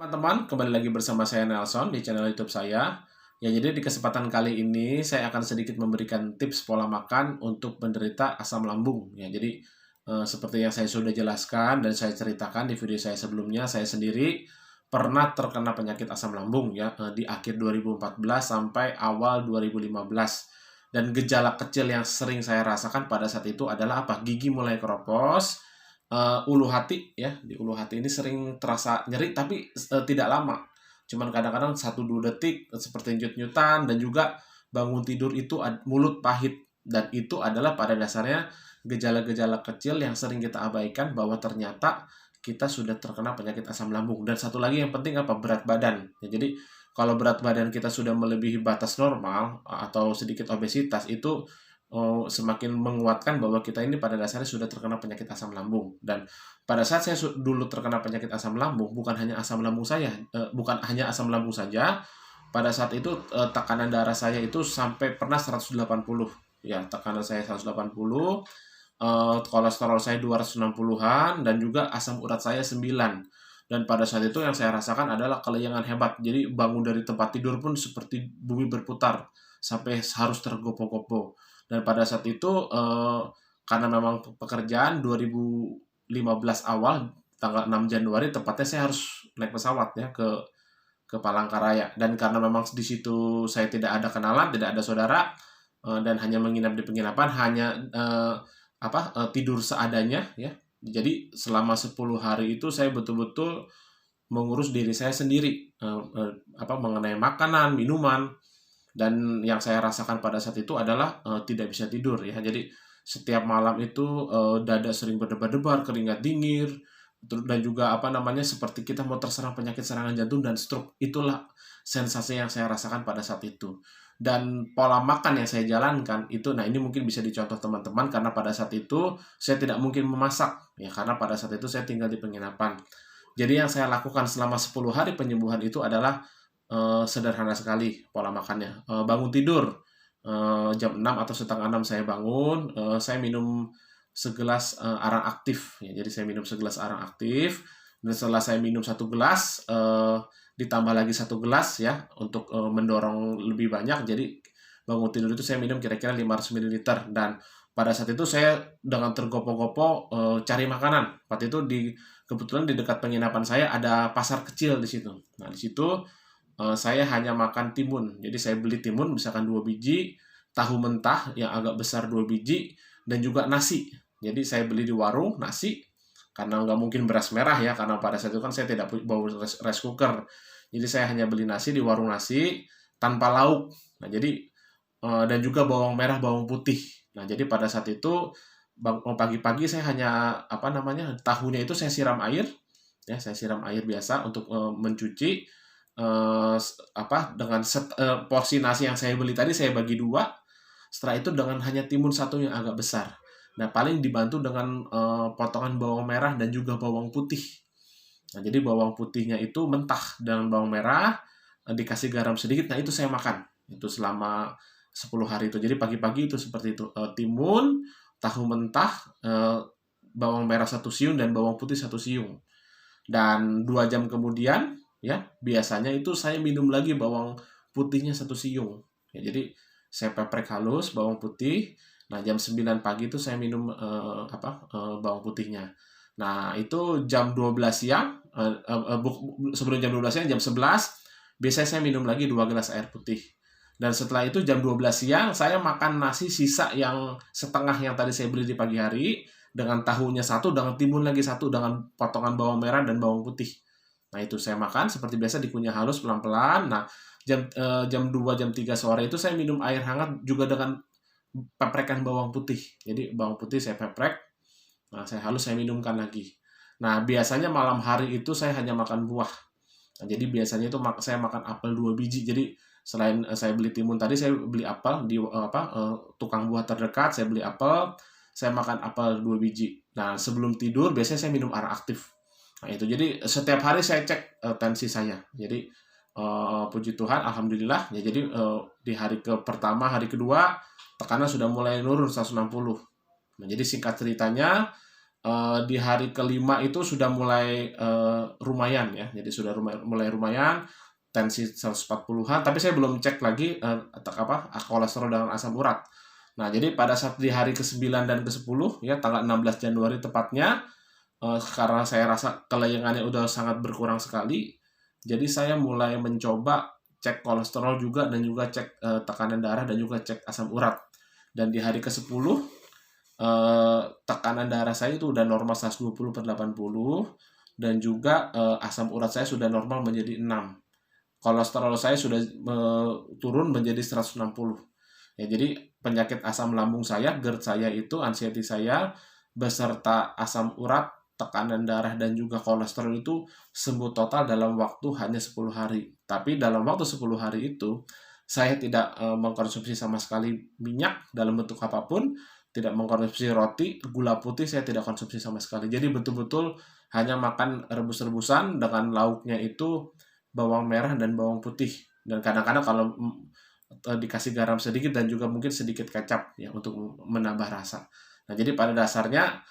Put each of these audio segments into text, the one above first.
Teman-teman, kembali lagi bersama saya Nelson di channel YouTube saya. Ya, jadi di kesempatan kali ini saya akan sedikit memberikan tips pola makan untuk penderita asam lambung. Ya, jadi seperti yang saya sudah jelaskan dan saya ceritakan di video saya sebelumnya, saya sendiri pernah terkena penyakit asam lambung ya di akhir 2014 sampai awal 2015. Dan gejala kecil yang sering saya rasakan pada saat itu adalah apa? Gigi mulai keropos, ulu hati ya, di ulu hati ini sering terasa nyeri tapi tidak lama. Cuman kadang-kadang 1-2 detik seperti nyut-nyutan, dan juga bangun tidur itu mulut pahit, dan itu adalah pada dasarnya gejala-gejala kecil yang sering kita abaikan bahwa ternyata kita sudah terkena penyakit asam lambung. Dan satu lagi yang penting apa? Berat badan. Ya, jadi kalau berat badan kita sudah melebihi batas normal atau sedikit obesitas itu semakin menguatkan bahwa kita ini pada dasarnya sudah terkena penyakit asam lambung. Dan pada saat saya dulu terkena penyakit asam lambung, bukan hanya asam lambung saya, bukan hanya asam lambung saja. Pada saat itu tekanan darah saya itu sampai pernah 180. Ya, tekanan saya 180, kolesterol saya 260-an, dan juga asam urat saya 9. Dan pada saat itu yang saya rasakan adalah kelayangan hebat. Jadi bangun dari tempat tidur pun seperti bumi berputar, sampai harus tergopoh-gopoh. Dan pada saat itu karena memang pekerjaan 2015 awal, tanggal 6 Januari tepatnya, saya harus naik pesawat ya ke Palangkaraya. Dan karena memang di situ saya tidak ada kenalan, tidak ada saudara, dan hanya menginap di penginapan, hanya tidur seadanya ya. Jadi selama 10 hari itu saya betul-betul mengurus diri saya sendiri, mengenai makanan, minuman. Dan yang saya rasakan pada saat itu adalah tidak bisa tidur ya. Jadi setiap malam itu dada sering berdebar-debar, keringat dingin, dan juga seperti kita mau terserang penyakit serangan jantung dan stroke. Itulah sensasi yang saya rasakan pada saat itu. Dan pola makan yang saya jalankan itu, nah ini mungkin bisa dicontoh teman-teman, karena pada saat itu saya tidak mungkin memasak ya, karena pada saat itu saya tinggal di penginapan. Jadi yang saya lakukan selama 10 hari penyembuhan itu adalah sederhana sekali pola makannya. Bangun tidur jam 6 atau setengah 6 saya bangun, saya minum segelas arang aktif ya. Jadi saya minum segelas arang aktif, dan setelah saya minum 1 gelas, ditambah lagi 1 gelas ya untuk mendorong lebih banyak. Jadi bangun tidur itu saya minum kira-kira 500 ml. Dan pada saat itu saya dengan tergopoh-gopoh cari makanan. Waktu itu kebetulan di dekat penginapan saya ada pasar kecil di situ. Nah, di situ saya hanya makan timun. Jadi saya beli timun misalkan 2 biji, tahu mentah yang agak besar 2 biji, dan juga nasi. Jadi saya beli di warung nasi, karena nggak mungkin beras merah ya, karena pada saat itu kan saya tidak bawa rice cooker. Jadi saya hanya beli nasi di warung nasi tanpa lauk. Nah, jadi dan juga bawang merah, bawang putih. Nah, jadi pada saat itu pagi-pagi saya hanya tahunya itu saya siram air ya, saya siram air biasa untuk mencuci. Dengan porsi nasi yang saya beli tadi saya bagi 2. Setelah itu dengan hanya timun satu yang agak besar. Nah, paling dibantu dengan potongan bawang merah dan juga bawang putih. Nah, jadi bawang putihnya itu mentah dengan bawang merah, dikasih garam sedikit. Nah, itu saya makan. Itu selama 10 hari itu. Jadi pagi-pagi itu seperti itu. Timun, tahu mentah, bawang merah 1 siung, dan bawang putih 1 siung. Dan 2 jam kemudian ya, biasanya itu saya minum lagi bawang putihnya 1 siung. Ya, jadi saya peprek halus bawang putih. Nah, jam 9 pagi itu saya minum bawang putihnya. Nah, itu jam 12 siang, sebelum jam 12 siang, jam 11, biasanya saya minum lagi 2 gelas air putih. Dan setelah itu jam 12 siang, saya makan nasi sisa yang setengah yang tadi saya beli di pagi hari, dengan tahunya 1, dengan timun lagi 1, dengan potongan bawang merah dan bawang putih. Nah, itu saya makan seperti biasa, dikunyah halus pelan-pelan. Nah, jam 2, jam 3 sore itu saya minum air hangat juga dengan peprekan bawang putih. Jadi bawang putih saya peprek, nah saya halus, saya minumkan lagi. Nah, biasanya malam hari itu saya hanya makan buah. Nah, jadi biasanya itu saya makan apel 2 biji. Jadi selain saya beli timun tadi, saya beli apel di tukang buah terdekat, saya beli apel, saya makan apel 2 biji. Nah, sebelum tidur biasanya saya minum arang aktif. Nah, itu jadi setiap hari saya cek tensi saya. Jadi puji Tuhan, alhamdulillah ya. Jadi di hari pertama, hari kedua tekanan sudah mulai nurun 160. Nah, jadi singkat ceritanya, di hari kelima itu sudah mulai lumayan ya, jadi sudah mulai lumayan, tensi 140-an, tapi saya belum cek lagi kolesterol dengan asam urat. Nah, jadi pada saat di hari ke-9 dan ke-10 ya, tanggal 16 Januari tepatnya, karena saya rasa kelayangannya udah sangat berkurang sekali, jadi saya mulai mencoba cek kolesterol juga dan juga cek tekanan darah dan juga cek asam urat. Dan di hari ke-10 tekanan darah saya itu udah normal 120/80 dan juga asam urat saya sudah normal menjadi 6. Kolesterol saya sudah turun menjadi 160. Ya, jadi penyakit asam lambung saya, GERD saya itu, anxiety saya, beserta asam urat, tekanan darah, dan juga kolesterol itu sembuh total dalam waktu hanya 10 hari. Tapi dalam waktu 10 hari itu, saya tidak mengkonsumsi sama sekali minyak dalam bentuk apapun, tidak mengkonsumsi roti, gula putih saya tidak konsumsi sama sekali. Jadi betul-betul hanya makan rebus-rebusan dengan lauknya itu bawang merah dan bawang putih. Dan kadang-kadang kalau dikasih garam sedikit dan juga mungkin sedikit kecap ya untuk menambah rasa. Nah, jadi pada dasarnya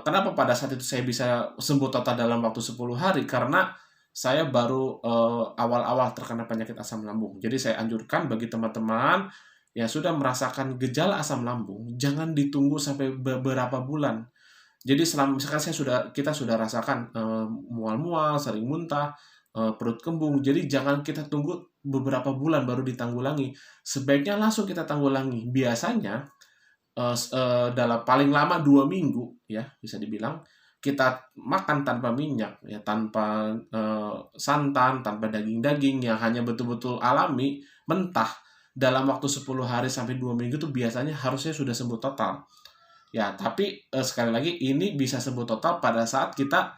kenapa pada saat itu saya bisa sembuh total dalam waktu 10 hari? Karena saya baru awal-awal terkena penyakit asam lambung. Jadi saya anjurkan bagi teman-teman yang sudah merasakan gejala asam lambung, jangan ditunggu sampai beberapa bulan. Jadi selama misalkan kita sudah rasakan mual-mual, sering muntah, perut kembung. Jadi jangan kita tunggu beberapa bulan baru ditanggulangi. Sebaiknya langsung kita tanggulangi. Biasanya dalam paling lama 2 minggu ya bisa dibilang kita makan tanpa minyak ya, tanpa santan, tanpa daging-daging, yang hanya betul-betul alami, mentah, dalam waktu 10 hari sampai 2 minggu itu biasanya harusnya sudah sembuh total. Ya, tapi sekali lagi ini bisa sembuh total pada saat kita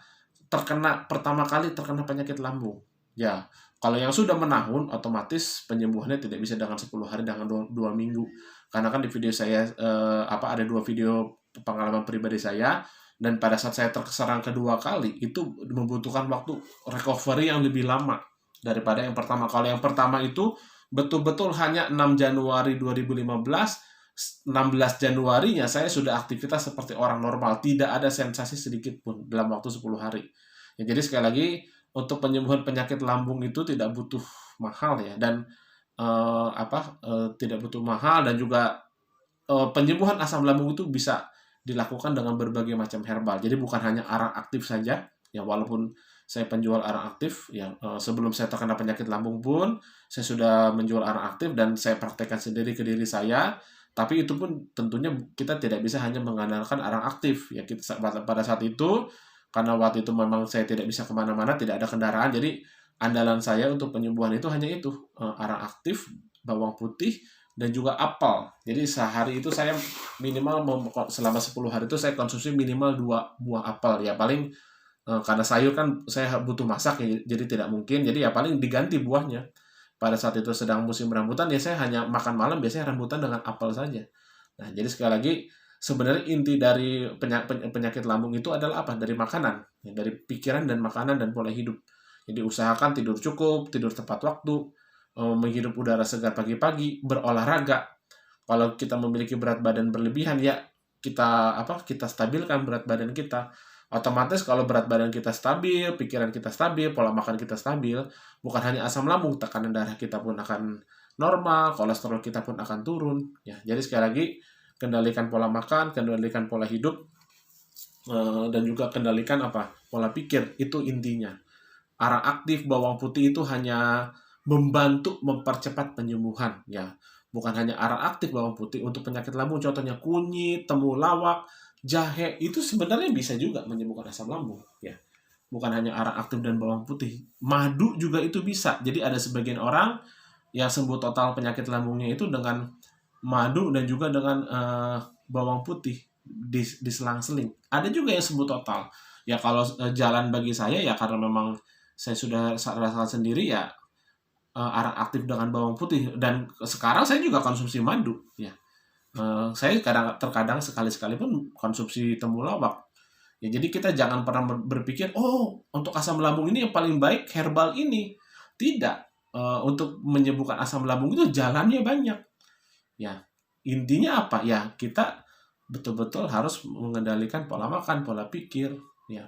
pertama kali terkena penyakit lambung. Ya, kalau yang sudah menahun, otomatis penyembuhannya tidak bisa dengan 10 hari, dengan 2 minggu. Karena kan di video saya, ada 2 video pengalaman pribadi saya, dan pada saat saya terserang kedua kali, itu membutuhkan waktu recovery yang lebih lama daripada yang pertama. Kalau yang pertama itu betul-betul hanya 6 Januari 2015, 16 Januarinya saya sudah aktivitas seperti orang normal, tidak ada sensasi sedikit pun dalam waktu 10 hari. Ya, jadi sekali lagi untuk penyembuhan penyakit lambung itu tidak butuh mahal ya, dan tidak butuh mahal, dan juga penyembuhan asam lambung itu bisa dilakukan dengan berbagai macam herbal. Jadi bukan hanya arang aktif saja ya, walaupun saya penjual arang aktif ya, sebelum saya terkena penyakit lambung pun saya sudah menjual arang aktif dan saya praktekkan sendiri ke diri saya. Tapi itu pun tentunya kita tidak bisa hanya mengandalkan arang aktif ya. Pada saat itu, karena waktu itu memang saya tidak bisa kemana-mana, tidak ada kendaraan, jadi andalan saya untuk penyembuhan itu hanya itu, arang aktif, bawang putih, dan juga apel. Jadi sehari itu saya minimal selama 10 hari itu saya konsumsi minimal 2 buah apel ya. Paling karena sayur kan saya butuh masak ya, jadi tidak mungkin, jadi ya paling diganti buahnya. Pada saat itu sedang musim rambutan ya, saya hanya makan malam biasanya rambutan dengan apel saja. Nah, jadi sekali lagi sebenarnya inti dari penyakit lambung itu adalah apa? Dari makanan, ya, dari pikiran dan makanan dan pola hidup. Jadi usahakan tidur cukup, tidur tepat waktu, menghirup udara segar pagi-pagi, berolahraga. Kalau kita memiliki berat badan berlebihan ya kita stabilkan berat badan kita. Otomatis kalau berat badan kita stabil, pikiran kita stabil, pola makan kita stabil, bukan hanya asam lambung, tekanan darah kita pun akan normal, kolesterol kita pun akan turun. Ya, jadi sekali lagi kendalikan pola makan, kendalikan pola hidup, dan juga kendalikan pola pikir, itu intinya. Arang aktif, bawang putih itu hanya membantu mempercepat penyembuhan ya. Bukan hanya arang aktif, bawang putih untuk penyakit lambung, contohnya kunyit, temulawak, jahe, itu sebenarnya bisa juga menyembuhkan asam lambung ya. Bukan hanya arang aktif dan bawang putih, madu juga itu bisa. Jadi ada sebagian orang yang sembuh total penyakit lambungnya itu dengan madu dan juga dengan bawang putih diselang-seling. Ada juga yang sembuh total ya. Kalau jalan bagi saya ya, karena memang saya sudah rasakan sendiri ya, arang aktif dengan bawang putih, dan sekarang saya juga konsumsi madu ya. Saya terkadang sekali-sekali pun konsumsi temulawak. Ya, jadi kita jangan pernah berpikir, untuk asam lambung ini yang paling baik herbal ini. Tidak. Untuk menyembuhkan asam lambung itu jalannya banyak. Ya, intinya apa? Ya, kita betul-betul harus mengendalikan pola makan, pola pikir, ya,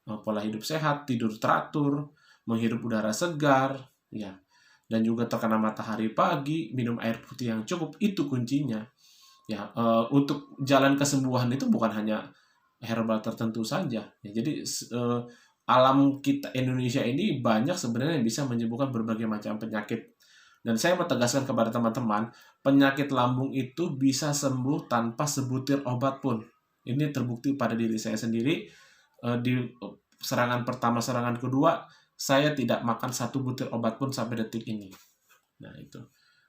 pola hidup sehat, tidur teratur, menghirup udara segar, ya, dan juga terkena matahari pagi, minum air putih yang cukup, itu kuncinya. Ya, untuk jalan kesembuhan itu bukan hanya herbal tertentu saja. Ya, jadi alam kita Indonesia ini banyak sebenarnya yang bisa menyembuhkan berbagai macam penyakit. Dan saya mau tegaskan kepada teman-teman, penyakit lambung itu bisa sembuh tanpa sebutir obat pun. Ini terbukti pada diri saya sendiri. Di serangan pertama, serangan kedua, saya tidak makan satu butir obat pun sampai detik ini. Nah, itu.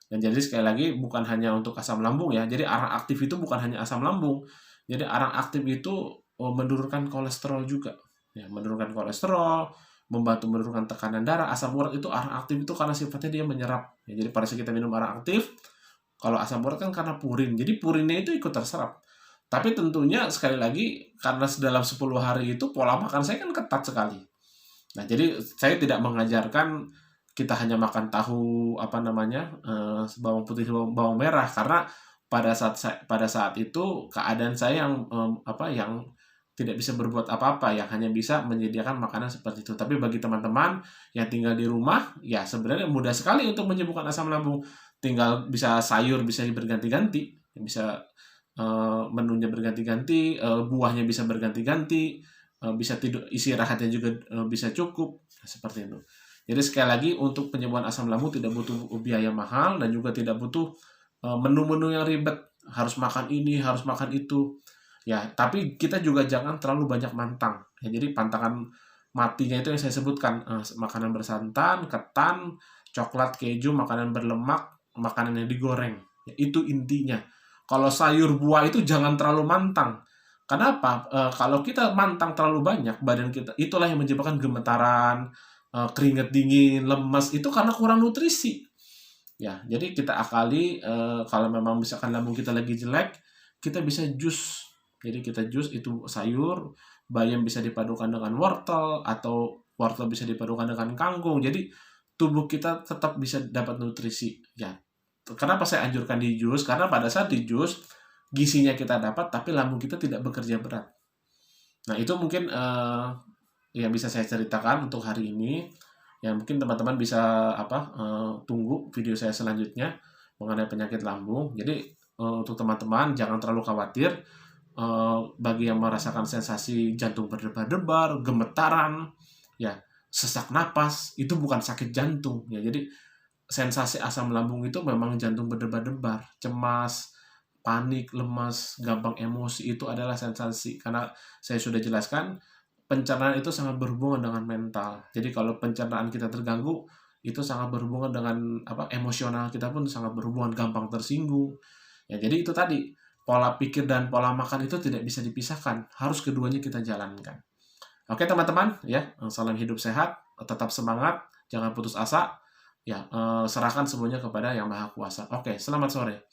Dan jadi sekali lagi bukan hanya untuk asam lambung ya. Jadi arang aktif itu bukan hanya asam lambung. Jadi arang aktif itu menurunkan kolesterol juga. Ya, menurunkan kolesterol, membantu menurunkan tekanan darah. Asam urat itu arang aktif itu karena sifatnya dia menyerap. Ya, jadi pada saat kita minum arang aktif, kalau asam urat kan karena purin. Jadi purinnya itu ikut terserap. Tapi tentunya sekali lagi karena dalam 10 hari itu pola makan saya kan ketat sekali. Nah, jadi saya tidak mengajarkan kita hanya makan tahu bawang putih bawang merah karena pada saat itu keadaan saya yang tidak bisa berbuat apa-apa, yang hanya bisa menyediakan makanan seperti itu. Tapi bagi teman-teman yang tinggal di rumah, ya sebenarnya mudah sekali untuk menyembuhkan asam lambung. Tinggal bisa sayur bisa berganti-ganti, bisa menunya berganti-ganti, buahnya bisa berganti-ganti, bisa tidur istirahatnya juga bisa cukup, seperti itu. Jadi sekali lagi untuk penyembuhan asam lambung tidak butuh biaya mahal dan juga tidak butuh menu-menu yang ribet, harus makan ini, harus makan itu. Ya, tapi kita juga jangan terlalu banyak mantang. Ya, jadi pantangan matinya itu yang saya sebutkan, makanan bersantan, ketan, coklat, keju, makanan berlemak, makanan yang digoreng. Ya, itu intinya. Kalau sayur buah itu jangan terlalu mantang. Kenapa? Kalau kita mantang terlalu banyak, badan kita itulah yang menyebabkan gemetaran, keringat dingin, lemas, itu karena kurang nutrisi. Ya, jadi kita akali kalau memang misalkan lambung kita lagi jelek, kita bisa jus. Jadi kita jus itu sayur, bayam bisa dipadukan dengan wortel atau wortel bisa dipadukan dengan kangkung. Jadi tubuh kita tetap bisa dapat nutrisi. Ya, kenapa saya anjurkan di jus? Karena pada saat di jus gizinya kita dapat, tapi lambung kita tidak bekerja berat. Nah, itu mungkin yang bisa saya ceritakan untuk hari ini. Ya, mungkin teman-teman bisa tunggu video saya selanjutnya mengenai penyakit lambung. Jadi untuk teman-teman jangan terlalu khawatir. Bagi yang merasakan sensasi jantung berdebar-debar, gemetaran, ya sesak napas, itu bukan sakit jantung. Ya, jadi sensasi asam lambung itu memang jantung berdebar-debar, cemas, panik, lemas, gampang emosi, itu adalah sensasi. Karena saya sudah jelaskan, pencernaan itu sangat berhubungan dengan mental. Jadi kalau pencernaan kita terganggu, itu sangat berhubungan dengan emosional kita pun sangat berhubungan, gampang tersinggung. Ya, jadi itu tadi, pola pikir dan pola makan itu tidak bisa dipisahkan. Harus keduanya kita jalankan. Oke teman-teman, ya, salam hidup sehat, tetap semangat, jangan putus asa. Ya, serahkan semuanya kepada Yang Maha Kuasa. Oke, selamat sore.